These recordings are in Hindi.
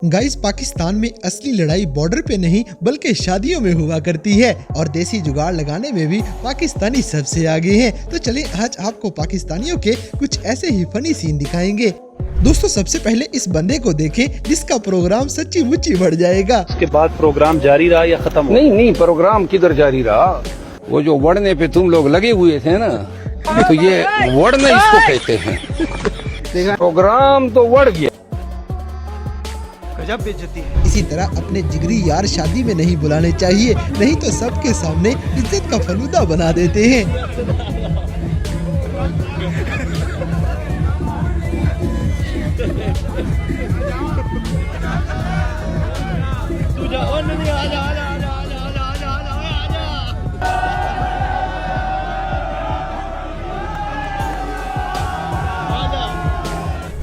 गाइस, पाकिस्तान में असली लड़ाई बॉर्डर पे नहीं बल्कि शादियों में हुआ करती है और देसी जुगाड़ लगाने में भी पाकिस्तानी सबसे आगे हैं। तो चलिए आज आपको पाकिस्तानियों के कुछ ऐसे ही फनी सीन दिखाएंगे। दोस्तों, सबसे पहले इस बंदे को देखें जिसका प्रोग्राम सच्ची मुच्ची बढ़ जाएगा। उसके बाद प्रोग्राम जारी रहा या खत्म हो? नहीं, प्रोग्राम किधर जारी रहा। वो जो वड़ने पे तुम लोग लगे हुए थे ना, तो ये वड़ना इसको कहते हैं। प्रोग्राम तो वड़ गया। गजब बेइज्जती है। इसी तरह अपने जिगरी यार शादी में नहीं बुलाने चाहिए, नहीं तो सबके सामने इज्जत का फलूदा बना देते हैं।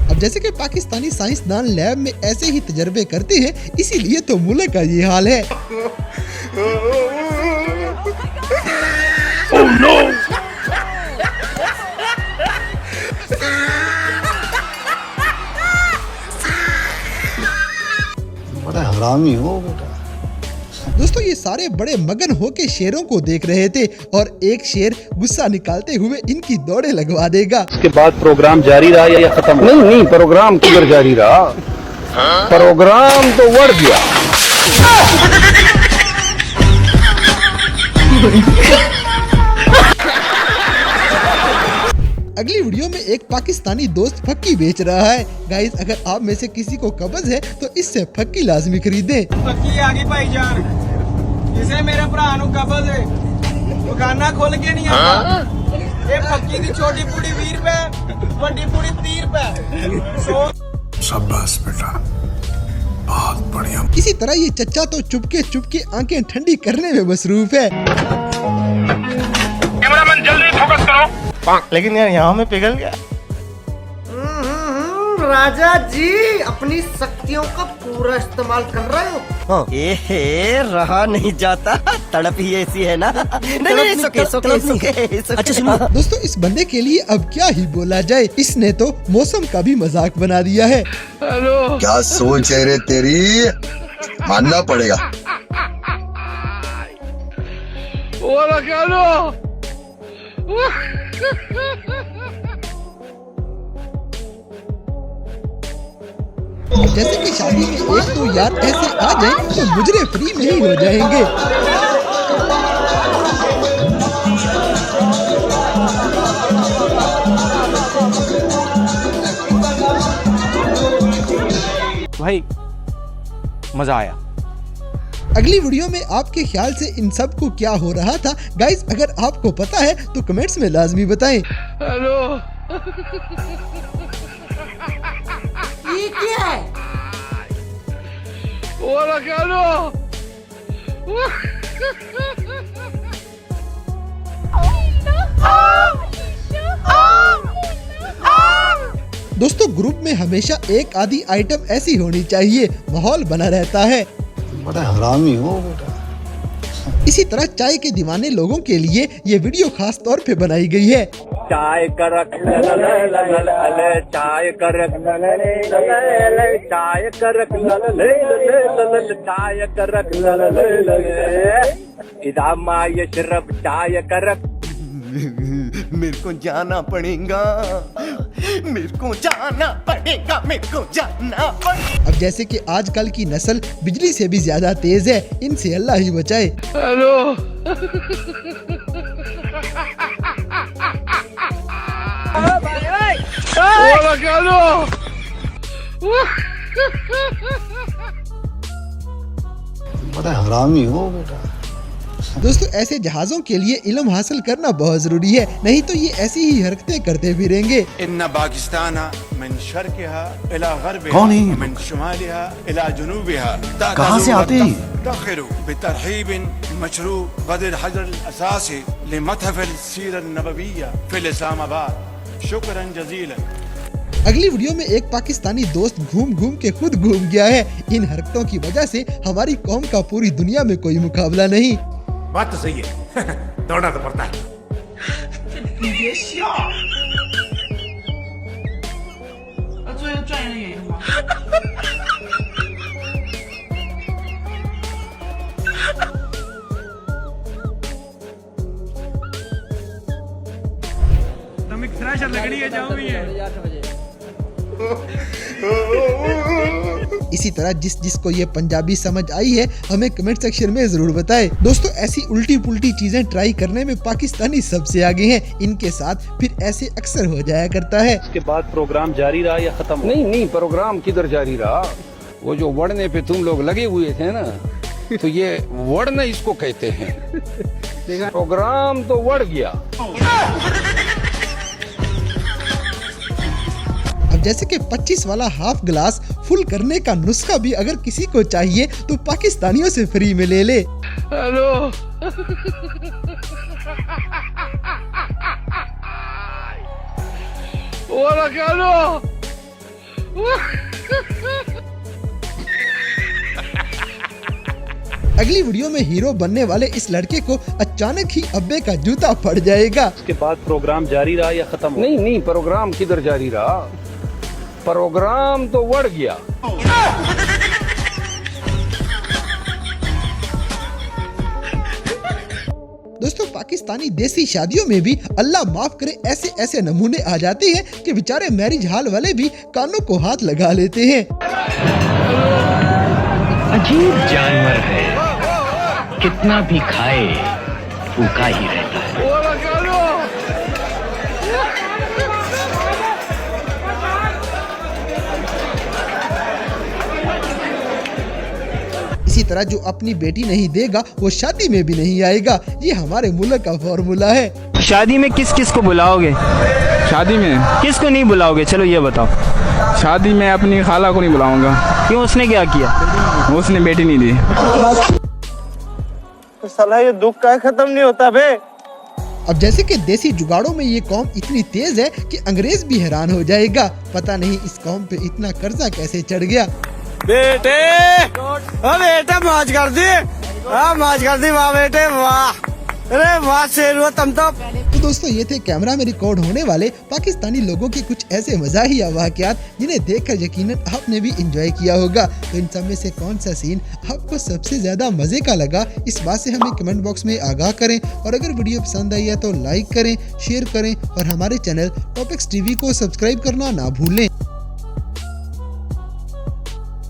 अब जैसे कि पाकिस्तानी साइंसदान लैब में ऐसे ही तजर्बे करते हैं, इसीलिए तो मुल्क का ये हाल है। Oh no! बड़ा हरामी हो बेटा। दोस्तों, ये सारे बड़े मगन होके शेरों को देख रहे थे और एक शेर गुस्सा निकालते हुए इनकी दौड़े लगवा देगा। उसके बाद प्रोग्राम जारी रहा या खत्म हो? नहीं, प्रोग्राम किधर जारी रहा। प्रोग्राम तो वड़ गया। अगली वीडियो में एक पाकिस्तानी दोस्त फक्की बेच रहा है। गाइस, अगर आप में से किसी को कब्ज है तो इससे फक्की लाजमी खरीदें। फक्की आ गई भाईजान, जिसे मेरे भरा नू कब्ज है, दुकाना खोल के नहीं आता। ये फक्की दी छोटी पूरी 20 रुपए, बड़ी पूरी 30 रुपए। शाबाश बेटा, बहुत बढ़िया। इसी तरह ये चच्चा तो चुपके चुपके आंखें ठंडी करने में मसरूफ है। कैमरामैन जल्दी फोकस करो। लेकिन यार यहाँ में पिघल गया। राजा जी अपनी शक्तियों का पूरा इस्तेमाल कर रहे हो। ए रहा नहीं जाता, तड़प ही ऐसी है ना। नहीं, सुके। अच्छा सुनो दोस्तों, इस बंदे के लिए अब क्या ही बोला जाए, इसने तो मौसम का भी मजाक बना दिया है। क्या सोच है रे तेरी, मानना पड़ेगा। जैसे कि शादी में एक दो यार ऐसे आ जाए तो मुजरे फ्री में ही हो जाएंगे। भाई मजा आया। अगली वीडियो में आपके ख्याल से इन सब को क्या हो रहा था? गाइस, अगर आपको पता है तो कमेंट्स में लाजमी बताएं। ये क्या है? दोस्तों, ग्रुप में हमेशा एक आधी आइटम ऐसी होनी चाहिए, माहौल बना रहता है। बड़ा हरामी हो बेटा। इसी तरह चाय के दीवाने लोगों के लिए ये वीडियो खास तौर पे बनाई गई है। चाय करक चाय करक चाय करक चाय करक इदा माय शरब चाय करक। मेरे को जाना पड़ेगा, मेरे को जाना पड़ेगा, मेरे को जाना पड़ेगा। अब जैसे कि आजकल की नस्ल बिजली से भी ज्यादा तेज है, इनसे अल्लाह ही बचाए। बड़ा हरामी हो बेटा। दोस्तों, ऐसे जहाजों के लिए इल्म हासिल करना बहुत जरूरी है, नहीं तो ये ऐसी ही हरकतें करते फिरेंगे। इन पाकिस्तान मिन शर्क़िहा इला ग़र्बिहा कौन है? मिन शुमालिहा इला जुनूबिहा। कहाँ से आते हैं? तफ़्ताख़िरु बितरहीबिन मशरू ग़दिर हजर असासी लिमतहफ़िल सीरत नबविय्या फ़िल इस्लामाबाद। शुक्रन जज़ीलन। अगली वीडियो में एक पाकिस्तानी दोस्त घूम घूम के खुद घूम गया है। इन हरकतों की वजह से हमारी कौम का पूरी दुनिया में कोई मुकाबला नहीं। बात तो सही है। दौड़ना तो पड़ता है। इसी तरह जिसको ये पंजाबी समझ आई है हमें कमेंट सेक्शन में जरूर बताएं। दोस्तों ऐसी उल्टी पुल्टी चीजें ट्राई करने में पाकिस्तानी सबसे आगे हैं। इनके साथ फिर ऐसे अक्सर हो जाया करता है। इसके बाद प्रोग्राम जारी रहा या खत्म? नहीं, प्रोग्राम किधर जारी रहा। वो जो वड़ने पे तुम लोग लगे हुए थे ना, तो ये वड़ना इसको कहते हैं। प्रोग्राम तो वड़ गया। अब जैसे कि 25 वाला हाफ ग्लास फुल करने का नुस्खा भी अगर किसी को चाहिए तो पाकिस्तानियों से फ्री में ले ले। हेलो अगली वीडियो में हीरो बनने वाले इस लड़के को अचानक ही अब्बे का जूता पड़ जाएगा। इसके बाद प्रोग्राम जारी रहा या खत्म? नहीं, प्रोग्राम किधर जारी रहा। प्रोग्राम तो वड़ गया। दोस्तों पाकिस्तानी देसी शादियों में भी अल्लाह माफ करे ऐसे ऐसे नमूने आ जाते हैं कि बेचारे मैरिज हॉल वाले भी कानों को हाथ लगा लेते हैं। अजीब जानवर है, कितना भी खाए भूखा ही रहता है। इसी तरह जो अपनी बेटी नहीं देगा वो शादी में भी नहीं आएगा। ये हमारे मुल्क का फॉर्मूला है। शादी में किस किस को बुलाओगे? शादी में किस को नहीं बुलाओगे? चलो ये बताओ। शादी में अपनी खाला को नहीं बुलाऊंगा। क्यों, उसने क्या किया? उसने बेटी नहीं दी। तो साला ये दुख का खत्म नहीं होता बे। अब जैसे कि देसी जुगाड़ों में ये कौम इतनी तेज है कि अंग्रेज भी हैरान हो जाएगा। पता नहीं इस कौम पे इतना कर्जा कैसे चढ़ गया। बेटे बेटे मौज कर दी, मौज कर दी, वाह बेटे वाह, अरे वाह शेर हुआ तुम तो। दोस्तों ये थे कैमरा में रिकॉर्ड होने वाले पाकिस्तानी लोगों के कुछ ऐसे मजाहिया वाक़यात जिन्हें देखकर यकीनन आपने भी एंजॉय किया होगा। तो इन सब में से कौन सा सीन आपको सबसे ज्यादा मजे का लगा, इस बात से हमें कमेंट बॉक्स में आगाह करें। और अगर वीडियो पसंद आई है तो लाइक करें, शेयर करें और हमारे चैनल टॉपिक्स टीवी को सब्सक्राइब करना ना भूलें।